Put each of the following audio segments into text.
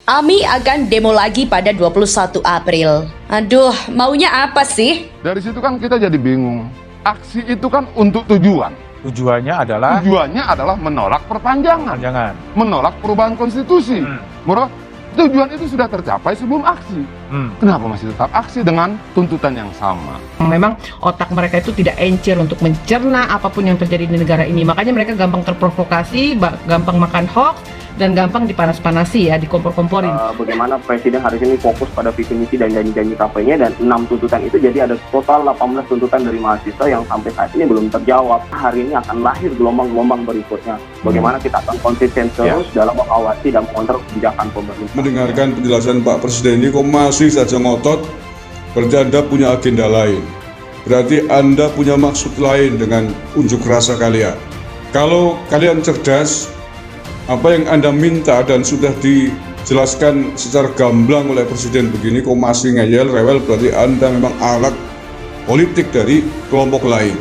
AMI akan demo lagi pada 21 April. Aduh, maunya apa sih? Dari situ kan kita jadi bingung. Aksi itu kan untuk tujuan. Tujuannya adalah Menolak perpanjangan. Menolak perubahan konstitusi. Tujuan itu sudah tercapai sebelum aksi. Kenapa masih tetap aksi dengan tuntutan yang sama? Memang otak mereka itu tidak encer untuk mencerna apapun yang terjadi di negara ini. Makanya mereka gampang terprovokasi, gampang makan hoax, dan gampang dipanas-panasi ya, dikompor-komporin. Bagaimana Presiden hari ini fokus pada visi misi dan janji-janji kampanye, dan 6 tuntutan itu jadi ada total 18 tuntutan dari mahasiswa yang sampai saat ini belum terjawab. Hari ini akan lahir gelombang-gelombang berikutnya. Bagaimana kita akan konsisten terus dalam mengawasi dan mengontrol kebijakan pemerintah. Mendengarkan penjelasan Pak Presiden ini kok masih saja ngotot, berarti Anda punya agenda lain. Berarti Anda punya maksud lain dengan unjuk rasa kalian. Kalau kalian cerdas, apa yang Anda minta dan sudah dijelaskan secara gamblang oleh Presiden begini kok masih ngeyel, rewel, berarti Anda memang alat politik dari kelompok lain.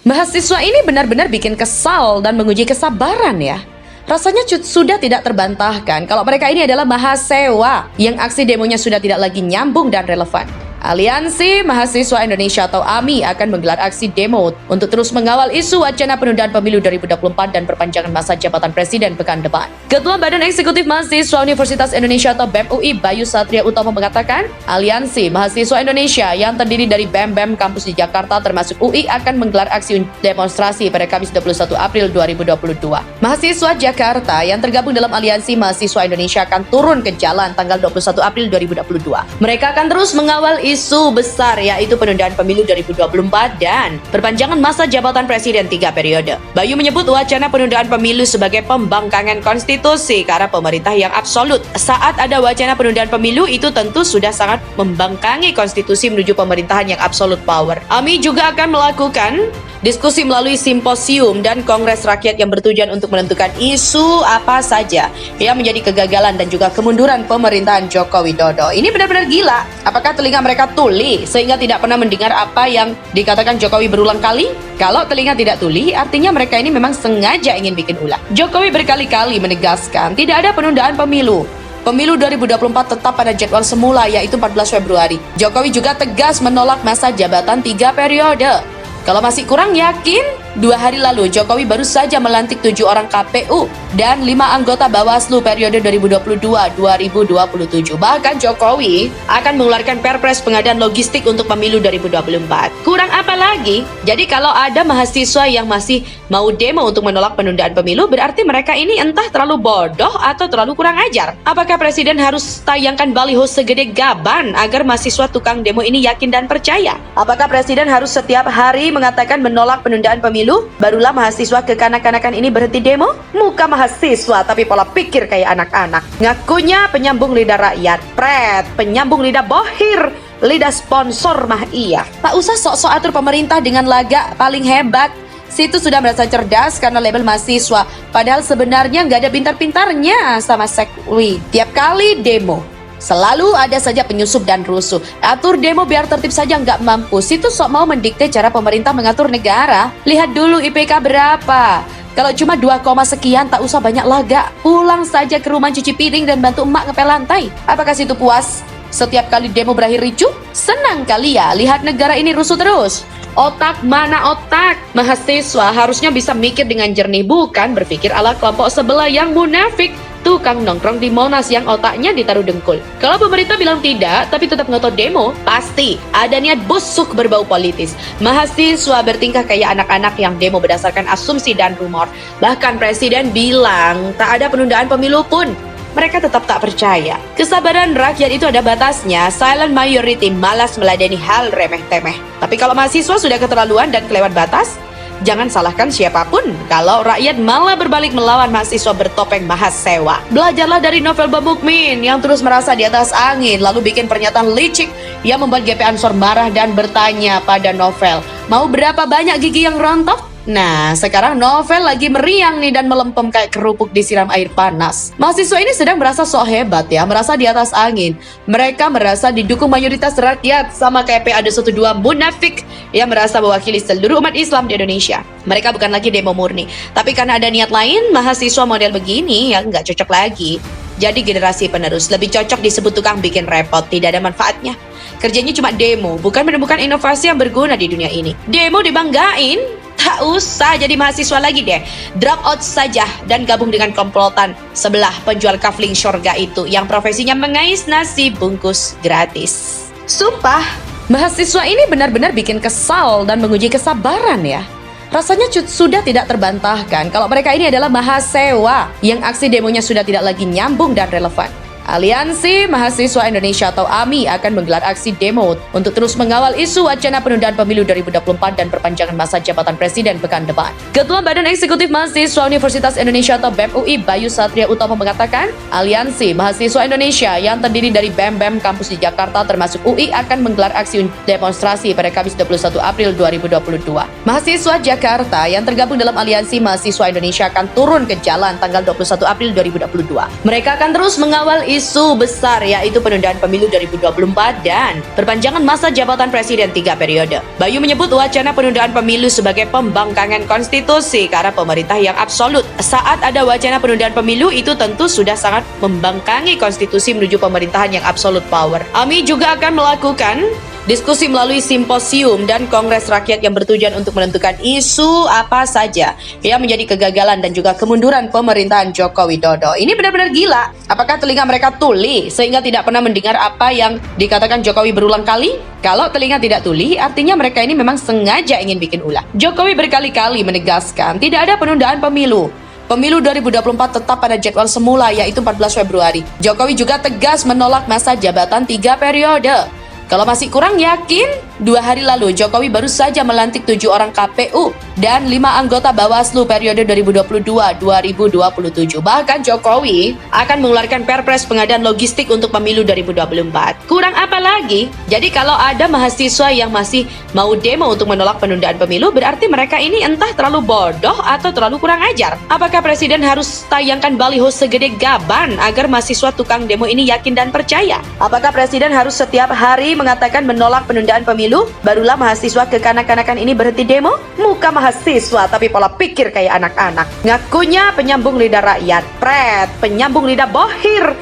Mahasiswa ini benar-benar bikin kesal dan menguji kesabaran ya. Rasanya sudah tidak terbantahkan kalau mereka ini adalah mahasiswa yang aksi demonya sudah tidak lagi nyambung dan relevan. Aliansi Mahasiswa Indonesia atau AMI akan menggelar aksi demo untuk terus mengawal isu wacana penundaan pemilu 2024 dan perpanjangan masa jabatan presiden pekan depan. Ketua Badan Eksekutif Mahasiswa Universitas Indonesia atau BEM UI Bayu Satria Utama mengatakan, Aliansi Mahasiswa Indonesia yang terdiri dari BEM-BEM kampus di Jakarta termasuk UI akan menggelar aksi demonstrasi pada Kamis 21 April 2022. Mahasiswa Jakarta yang tergabung dalam Aliansi Mahasiswa Indonesia akan turun ke jalan tanggal 21 April 2022. Mereka akan terus mengawal isu besar yaitu penundaan pemilu 2024 dan perpanjangan masa jabatan presiden 3 periode. Bayu menyebut wacana penundaan pemilu sebagai pembangkangan konstitusi karena pemerintah yang absolut. Saat ada wacana penundaan pemilu itu tentu sudah sangat membangkangi konstitusi menuju pemerintahan yang absolute power. AMI juga akan melakukan diskusi melalui simposium dan kongres rakyat yang bertujuan untuk menentukan isu apa saja yang menjadi kegagalan dan juga kemunduran pemerintahan Joko Widodo. Ini benar-benar gila. Apakah telinga mereka tuli sehingga tidak pernah mendengar apa yang dikatakan Jokowi berulang kali? Kalau telinga tidak tuli, artinya mereka ini memang sengaja ingin bikin ulah. Jokowi berkali-kali menegaskan tidak ada penundaan pemilu. Pemilu 2024 tetap pada jadwal semula yaitu 14 Februari. Jokowi juga tegas menolak masa jabatan 3 periode. Kalau masih kurang yakin, 2 hari lalu Jokowi baru saja melantik 7 orang KPU dan 5 anggota Bawaslu periode 2022-2027. Bahkan Jokowi akan mengeluarkan perpres pengadaan logistik untuk pemilu 2024. Kurang apa lagi? Jadi kalau ada mahasiswa yang masih mau demo untuk menolak penundaan pemilu, berarti mereka ini entah terlalu bodoh atau terlalu kurang ajar. Apakah Presiden harus tayangkan baliho segede gaban agar mahasiswa tukang demo ini yakin dan percaya? Apakah Presiden harus setiap hari mengatakan menolak penundaan pemilu, barulah mahasiswa kekanak-kanakan ini berhenti demo? Muka mahasiswa tapi pola pikir kayak anak-anak. Ngakunya penyambung lidah rakyat, pret, penyambung lidah bohir, lidah sponsor mah iya. Tak usah sok-sok atur pemerintah dengan laga paling hebat. Situ sudah merasa cerdas karena label mahasiswa, padahal sebenarnya nggak ada pintar-pintarnya sama Sekwi. Tiap kali demo selalu ada saja penyusup dan rusuh. Atur demo biar tertib saja nggak mampu. Situ sok mau mendikte cara pemerintah mengatur negara. Lihat dulu IPK berapa. Kalau cuma 2, sekian tak usah banyak laga. Pulang saja ke rumah cuci piring dan bantu emak ngepel lantai. Apakah situ puas? Setiap kali demo berakhir ricuh? Senang kali ya lihat negara ini rusuh terus. Otak mana otak? Mahasiswa harusnya bisa mikir dengan jernih, bukan berpikir ala kelompok sebelah yang munafik. Tukang nongkrong di Monas yang otaknya ditaruh dengkul. Kalau pemerintah bilang tidak, tapi tetap ngotot demo, pasti ada niat busuk berbau politis. Mahasiswa bertingkah kayak anak-anak yang demo berdasarkan asumsi dan rumor. Bahkan Presiden bilang tak ada penundaan pemilu pun. Mereka tetap tak percaya. Kesabaran rakyat itu ada batasnya. Silent majority malas meladeni hal remeh-temeh. Tapi kalau mahasiswa sudah keterlaluan dan kelewat batas, jangan salahkan siapapun kalau rakyat malah berbalik melawan mahasiswa bertopeng mahasiswa. Belajarlah dari Novel Bamukmin yang terus merasa di atas angin lalu bikin pernyataan licik yang membuat GP Ansor marah dan bertanya pada Novel, mau berapa banyak gigi yang rontok? Nah, sekarang novel lagi meriang nih dan melempem kayak kerupuk disiram air panas. Mahasiswa ini sedang merasa sok hebat ya, merasa di atas angin. Mereka merasa didukung mayoritas rakyat, sama kayak PA212 munafik yang merasa mewakili seluruh umat Islam di Indonesia. Mereka bukan lagi demo murni, tapi karena ada niat lain, mahasiswa model begini yang nggak cocok lagi. Jadi generasi penerus lebih cocok disebut tukang bikin repot, tidak ada manfaatnya. Kerjanya cuma demo, bukan menemukan inovasi yang berguna di dunia ini. Demo dibanggain, tak usah jadi mahasiswa lagi deh. Drop out saja dan gabung dengan komplotan sebelah penjual kafling syurga itu yang profesinya mengais nasi bungkus gratis. Sumpah, mahasiswa ini benar-benar bikin kesal dan menguji kesabaran ya. Rasanya sudah tidak terbantahkan kalau mereka ini adalah mahasiswa yang aksi demonya sudah tidak lagi nyambung dan relevan. Aliansi Mahasiswa Indonesia atau AMI akan menggelar aksi demo untuk terus mengawal isu wacana penundaan pemilu 2024 dan perpanjangan masa jabatan presiden pekan depan. Ketua Badan Eksekutif Mahasiswa Universitas Indonesia atau BEM UI Bayu Satria Utomo mengatakan, Aliansi Mahasiswa Indonesia yang terdiri dari BEM-BEM kampus di Jakarta termasuk UI akan menggelar aksi demonstrasi pada Kamis 21 April 2022. Mahasiswa Jakarta yang tergabung dalam Aliansi Mahasiswa Indonesia akan turun ke jalan tanggal 21 April 2022. Mereka akan terus mengawal isu besar yaitu penundaan pemilu 2024 dan perpanjangan masa jabatan presiden 3 periode. Bayu menyebut wacana penundaan pemilu sebagai pembangkangan konstitusi karena pemerintah yang absolut. Saat ada wacana penundaan pemilu itu tentu sudah sangat membangkangi konstitusi menuju pemerintahan yang absolut power. AMI juga akan melakukan diskusi melalui simposium dan kongres rakyat yang bertujuan untuk menentukan isu apa saja yang menjadi kegagalan dan juga kemunduran pemerintahan Joko Widodo. Ini benar-benar gila. Apakah telinga mereka tuli sehingga tidak pernah mendengar apa yang dikatakan Jokowi berulang kali? Kalau telinga tidak tuli, artinya mereka ini memang sengaja ingin bikin ulah. Jokowi berkali-kali menegaskan tidak ada penundaan pemilu. Pemilu 2024 tetap pada jadwal semula yaitu 14 Februari. Jokowi juga tegas menolak masa jabatan 3 periode. Kalau masih kurang yakin, 2 hari lalu Jokowi baru saja melantik 7 orang KPU dan 5 anggota Bawaslu periode 2022-2027. Bahkan Jokowi akan mengeluarkan perpres pengadaan logistik untuk pemilu 2024. Kurang apa lagi? Jadi kalau ada mahasiswa yang masih mau demo untuk menolak penundaan pemilu, berarti mereka ini entah terlalu bodoh atau terlalu kurang ajar. Apakah presiden harus tayangkan baliho segede gaban agar mahasiswa tukang demo ini yakin dan percaya? Apakah presiden harus setiap hari mengatakan menolak penundaan pemilu, barulah mahasiswa kekanak-kanakan ini berhenti demo? Muka mahasiswa tapi pola pikir kayak anak-anak. Ngakunya penyambung lidah rakyat, pret, penyambung lidah bohir,